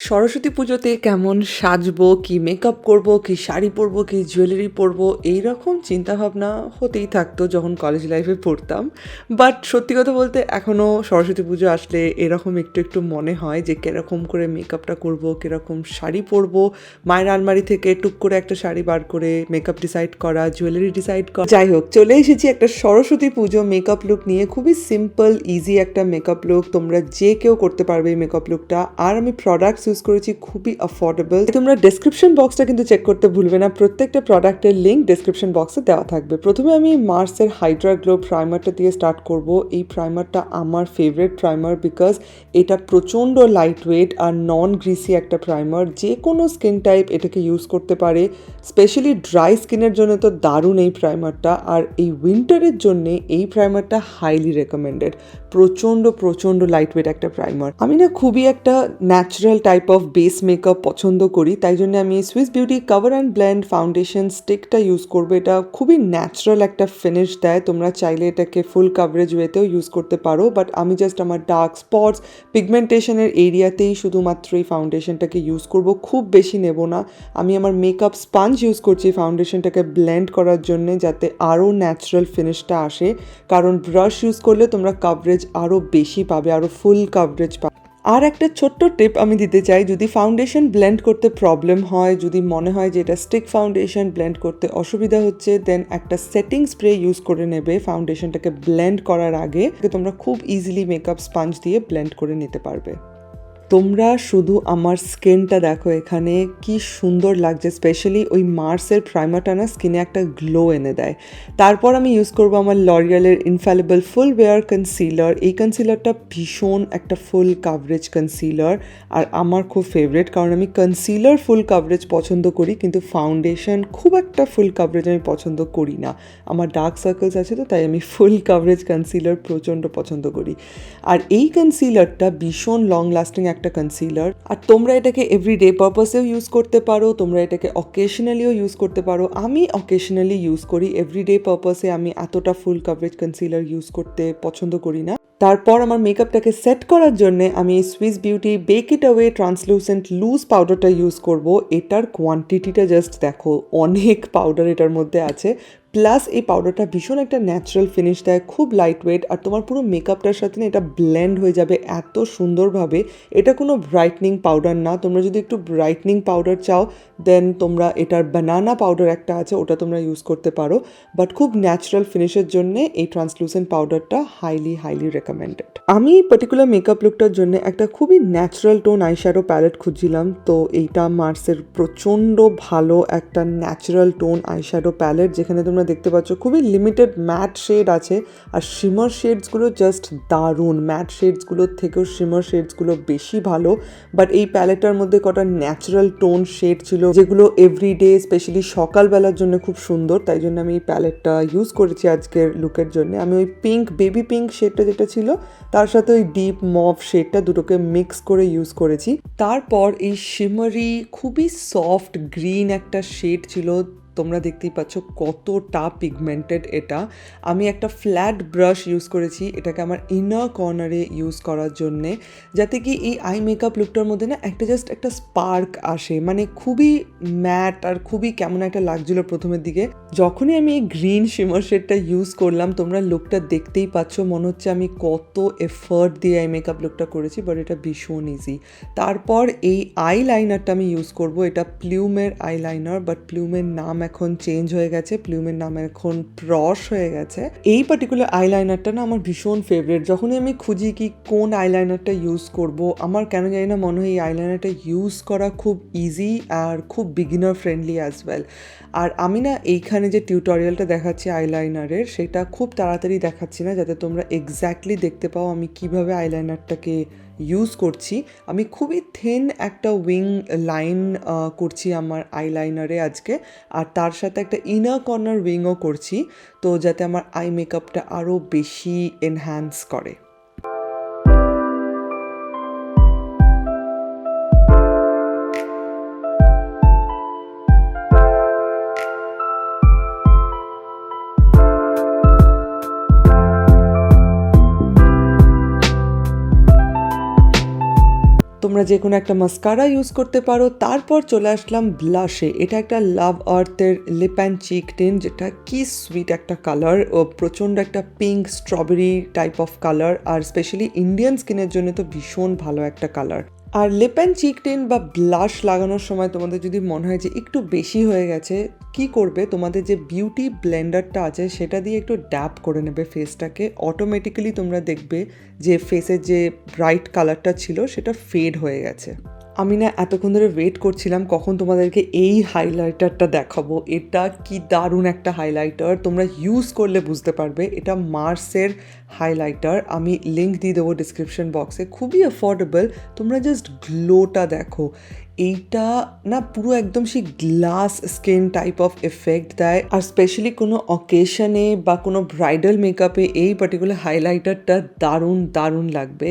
সরস্বতী পুজোতে কেমন সাজবো, কি মেকআপ করবো, কি শাড়ি পরবো, কি জুয়েলারি পরবো, এইরকম চিন্তাভাবনা হতেই থাকতো যখন কলেজ লাইফে পড়তাম। বাট সত্যি কথা বলতে এখনও সরস্বতী পুজো আসলে এরকম একটু মনে হয় যে কীরকম করে মেকআপটা করবো, কীরকম শাড়ি পরবো। মায়ের আলমারি থেকে টুক করে একটা শাড়ি বার করে মেকআপ ডিসাইড করা, জুয়েলারি ডিসাইড করা। যাই হোক, চলে এসেছি একটা সরস্বতী পুজো মেকআপ লুক নিয়ে। খুবই সিম্পল ইজি একটা মেকআপ লুক, তোমরা যে কেউ করতে পারবে এই মেকআপ লুকটা। আর আমি প্রোডাক্টস ইউজ করেছি খুবই অ্যাফোর্ডেবল। তোমরা ডেসক্রিপশন বক্সটা কিন্তু চেক করতে ভুলবে না, প্রত্যেকটা প্রোডাক্টের লিঙ্ক ডেসক্রিপশন বক্সে দেওয়া থাকবে। প্রথমে আমি মার্সের হাইড্রা গ্লো প্রাইমারটা দিয়ে স্টার্ট করব। এই প্রাইমারটা আমার ফেভারিট প্রাইমার, বিকজ এটা প্রচণ্ড লাইট ওয়েট আর নন গ্রিসি একটা প্রাইমার। যে কোনো স্কিন টাইপ এটাকে ইউজ করতে পারে, স্পেশালি ড্রাই স্কিনের জন্য তো দারুণ এই প্রাইমারটা। আর এই উইন্টারের জন্যে এই প্রাইমারটা হাইলি রেকমেন্ডেড। প্রচণ্ড লাইট ওয়েট একটা প্রাইমার। আমি না খুবই একটা natural type of base makeup পছন্দ করি, তাই জন্য আমি Swiss beauty cover and blend foundation স্টিকটা ইউজ করবো। এটা খুবই ন্যাচারাল একটা ফিনিশ দেয়। তোমরা চাইলে এটাকে ফুল কাভারেজ ওয়েতেও ইউজ করতে পারো, বাট আমি জাস্ট আমার ডার্ক স্পটস, পিগমেন্টেশনের এরিয়াতেই শুধুমাত্র এই ফাউন্ডেশনটাকে ইউজ করব। খুব বেশি নেব না। আমি আমার মেকআপ স্পঞ্জ ইউজ করছি ফাউন্ডেশনটাকে ব্লেন্ড করার জন্য, যাতে আরও ন্যাচারাল ফিনিশটা আসে। কারণ ব্রাশ ইউজ করলে তোমরা কাভারেজ আরও বেশি পাবে, আরও ফুল কাভারেজ পাবে। আর একটা ছোট্ট টিপ আমি দিতে চাই, যদি ফাউন্ডেশন ব্লেন্ড করতে প্রবলেম হয়, যদি মনে হয় যে এটা স্টিক ফাউন্ডেশন ব্লেন্ড করতে অসুবিধা হচ্ছে, দেন একটা সেটিং স্প্রে ইউজ করে নেবে ফাউন্ডেশনটাকে ব্লেন্ড করার আগে। তোমরা খুব ইজিলি মেকআপ স্পঞ্জ দিয়ে ব্লেন্ড করে নিতে পারবে। তোমরা শুধু আমার স্কিনটা দেখো, এখানে কি সুন্দর লাগছে। স্পেশালি ওই মার্সের প্রাইমারটা না স্কিনে একটা গ্লো এনে দেয়। তারপর আমি ইউজ করবো আমার লরিয়ালের ইনফ্যালিবল ফুল ওয়্যার কনসিলার। এই কনসিলারটা ভীষণ একটা ফুল কাভারেজ কনসিলার, আর আমার খুব ফেভারিট, কারণ আমি কনসিলার ফুল কাভারেজ পছন্দ করি, কিন্তু ফাউন্ডেশন খুব একটা ফুল কাভারেজ আমি পছন্দ করি না। আমার ডার্ক সার্কেলস আছে, তো তাই আমি ফুল কাভারেজ কনসিলার প্রচণ্ড পছন্দ করি। আর এই কনসিলারটা ভীষণ লং লাস্টিং একটা কনসিলার। আর তোমরা এটাকে এভরিডে পারপাসেও ইউজ করতে পারো, তোমরা এটাকে অকেশনালিও ইউজ করতে পারো। আমি অকেশনালি ইউজ করি, এভরিডে পারপাসে আমি এতটা ফুল কাভারেজ কনসিলার ইউজ করতে পছন্দ করি না। তারপর আমার মেকআপটাকে সেট করার জন্য আমি এই Swiss beauty bake it away translucent loose পাউডারটা ইউজ করব। এটার কোয়ান্টিটিটা জাস্ট দেখো, অনেক পাউডার এটার মধ্যে আছে। প্লাস এই পাউডারটা ভীষণ একটা ন্যাচারাল ফিনিশ দেয়, খুব লাইট ওয়েট, আর তোমার পুরো মেকআপটার সাথে না এটা ব্লেন্ড হয়ে যাবে এত সুন্দরভাবে। এটা কোনো ব্রাইটনিং পাউডার না। তোমরা যদি একটু ব্রাইটনিং পাউডার চাও, দেন তোমরা এটার বানানা পাউডার একটা আছে, ওটা তোমরা ইউজ করতে পারো। বাট খুব ন্যাচারাল ফিনিশের জন্য এই ট্রান্সলুসেন্ট পাউডারটা হাইলি রেকমেন্ডেড। আমি পার্টিকুলার মেকআপ লুকটার জন্য একটা খুবই ন্যাচারাল টোন আইশ্যাডো প্যালেট খুঁজছিলাম, তো এইটা মার্সের প্রচণ্ড ভালো একটা ন্যাচারাল টোন আইশ্যাডো প্যালেট, যেখানে তোমরা দেখতে পাচ্ছ খুবই লিমিটেড ম্যাট শেড আছে, আর শিমার শেডসগুলো জাস্ট দারুণ। ম্যাট শেডসগুলোর থেকেও শিমার শেডসগুলো বেশি ভালো। বাট এই প্যালেটটার মধ্যে কটা ন্যাচারাল টোন শেড ছিল, যেগুলো এভরিডে স্পেশালি সকালবেলার জন্য খুব সুন্দর, তাই জন্য আমি এই প্যালেটটা ইউজ করেছি আজকের লুকের জন্য। আমি ওই পিঙ্ক, বেবি পিঙ্ক শেডটা যেটা ছিল, তার সাথে ওই ডিপ মভ শেডটা, দুটোকে মিক্স করে ইউজ করেছি। তারপর এই শিমারি খুবই সফট গ্রিন একটা শেড ছিল, তোমরা দেখতেই পাচ্ছ কতটা পিগমেন্টেড এটা। আমি একটা ফ্ল্যাট ব্রাশ ইউজ করেছি এটাকে আমার ইনার কর্নারে ইউজ করার জন্যে, যাতে কি এই আই মেকআপ লুকটার মধ্যে না একটা জাস্ট একটা স্পার্ক আসে। মানে খুবই ম্যাট আর খুবই কেমন একটা লাগছিল প্রথমের দিকে। যখনই আমি এই গ্রিন শিমার শেডটা ইউজ করলাম, তোমরা লুকটা দেখতেই পাচ্ছ, মনে হচ্ছে আমি কত এফার্ট দিয়ে এই মেকআপ লুকটা করেছি, বাট এটা ভীষণ ইজি। তারপর এই আই লাইনারটা আমি ইউজ করব। এটা প্লুমের আই লাইনার, বাট প্লুমের নাম এখন চেঞ্জ হয়ে গেছে, প্লুমের নাম এখন প্রশ হয়ে গেছে। এই পার্টিকুলার আইলাইনারটা না আমার ভীষণ ফেভারিট। যখনই আমি খুঁজি কি কোন আইলাইনারটা ইউজ করব, আমার কেন জানি না মনে হয় এই আইলাইনারটা ইউজ করা খুব ইজি আর খুব বিগিনার ফ্রেন্ডলি অ্যাজ ওয়েল। আর আমি না এইখানে যে টিউটোরিয়ালটা দেখাচ্ছি আইলাইনারের, সেটা খুব তাড়াতাড়ি দেখাচ্ছি না, যাতে তোমরা এক্স্যাক্টলি দেখতে পাও আমি কিভাবে আইলাইনারটাকে ইউজ করছি। আমি খুবই থিন একটা উইং লাইন করছি আমার আইলাইনারে আজকে, আর তার সাথে একটা ইনার কর্নার উইংও করছি, তো যাতে আমার আই মেকআপটা আরও বেশি এনহ্যান্স করে। তোমরা তোমরা যে কোনো একটা মাস্কারা ইউজ করতে পারো। তারপর চলে আসলাম ব্লাশে। এটা একটা লাভ আর্থের লিপ অ্যান্ড চিক টিন, যেটা কি সুইট একটা কালার, ও প্রচণ্ড একটা pink strawberry type of colour, আর স্পেশালি ইন্ডিয়ান স্কিনের জন্য তো ভীষণ ভালো একটা কালার। আর লিপ অ্যান্ড চিক টিন বা ব্লাশ লাগানোর সময় তোমাদের যদি মনে হয় যে একটু বেশি হয়ে গেছে, কি করবে, তোমাদের যে বিউটি ব্লেন্ডারটা আছে সেটা দিয়ে একটু ড্যাপ করে নেবে ফেসটাকে। অটোমেটিক্যালি তোমরা দেখবে যে ফেসের যে ব্রাইট কালারটা ছিল সেটা ফেড হয়ে গেছে। আমি না এতক্ষণ ধরে ওয়েট করছিলাম কখন তোমাদেরকে এই হাইলাইটারটা দেখাবো। এটা কি দারুণ একটা হাইলাইটার, তোমরা ইউজ করলে বুঝতে পারবে। এটা মার্সের হাইলাইটার, আমি লিঙ্ক দিয়ে দেবো ডিসক্রিপশন বক্সে। খুবই অ্যাফোর্ডেবল, তোমরা জাস্ট গ্লোটা দেখো। এইটা না পুরো একদম সেই glass skin type of effect দেয়, আর স্পেশালি কোনো অকেশনে বা কোনো ব্রাইডাল মেকআপে এই পার্টিকুলার হাইলাইটারটা দারুণ দারুণ লাগবে।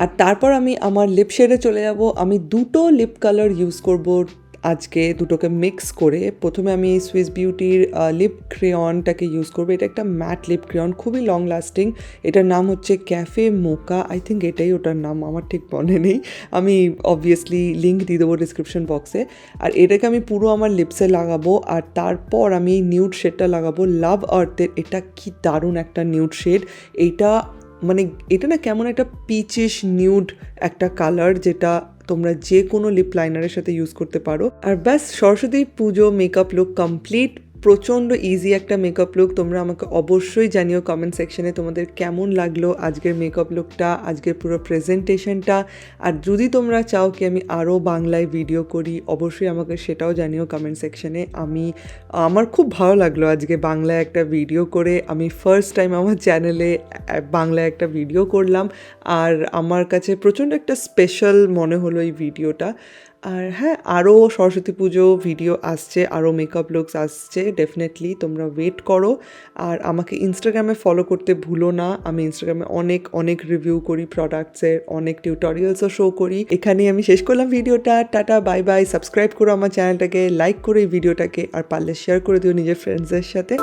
আর তারপর আমি আমার লিপ শেডে চলে যাব। আমি দুটো লিপ কালার ইউজ করব আজকে, দুটোকে মিক্স করে। প্রথমে আমি এই সুইস বিউটির লিপ ক্রেয়নটাকে ইউজ করবো। এটা একটা ম্যাট লিপ ক্রেয়ন, খুবই লং লাস্টিং। এটার নাম হচ্ছে ক্যাফে মোকা, আই থিঙ্ক এটাই ওটার নাম, আমার ঠিক মনে নেই। আমি অবভিয়াসলি লিঙ্ক দিয়ে দেবো ডিসক্রিপশন বক্সে। আর এটাকে আমি পুরো আমার লিপসে লাগাবো, আর তারপর আমি এই নিউড শেডটা লাগাবো লাভ আর্থের। এটা কি দারুণ একটা নিউড শেড। এইটা মানে এটা না কেমন একটা পিচিশ নিউড একটা কালার, যেটা তোমরা যে কোনো লিপ লাইনারের সাথে ইউজ করতে পারো। আর ব্যাস, সরস্বতী পুজো মেকআপ লুক কমপ্লিট। প্রচণ্ড ইজি একটা মেকআপ লুক। তোমরা আমাকে অবশ্যই জানিও কমেন্ট সেকশনে তোমাদের কেমন লাগলো আজকের মেকআপ লুকটা, আজকের পুরো প্রেজেন্টেশনটা। আর যদি তোমরা চাও কি আমি আরও বাংলায় ভিডিও করি, অবশ্যই আমাকে সেটাও জানিও কমেন্ট সেকশনে। আমার খুব ভালো লাগলো আজকে বাংলায় একটা ভিডিও করে। আমি ফার্স্ট টাইম আমার চ্যানেলে বাংলায় একটা ভিডিও করলাম, আর আমার কাছে প্রচণ্ড একটা স্পেশাল মনে হলো এই ভিডিওটা। আর হ্যাঁ, আরও সরস্বতী পুজো ভিডিও আসছে, আরও মেকআপ লুকস আসছে, ডেফিনেটলি তোমরা ওয়েট করো। আর আমাকে ইনস্টাগ্রামে ফলো করতে ভুলো না। আমি ইনস্টাগ্রামে অনেক অনেক রিভিউ করি প্রোডাক্টসের, অনেক টিউটোরিয়ালসও শো করি। এখানেই আমি শেষ করলাম ভিডিওটা। Tata, bye bye. সাবস্ক্রাইব করো আমার চ্যানেলটাকে, লাইক করো এই ভিডিওটাকে, আর পারলে শেয়ার করে দিও নিজের ফ্রেন্ডসদের সাথে।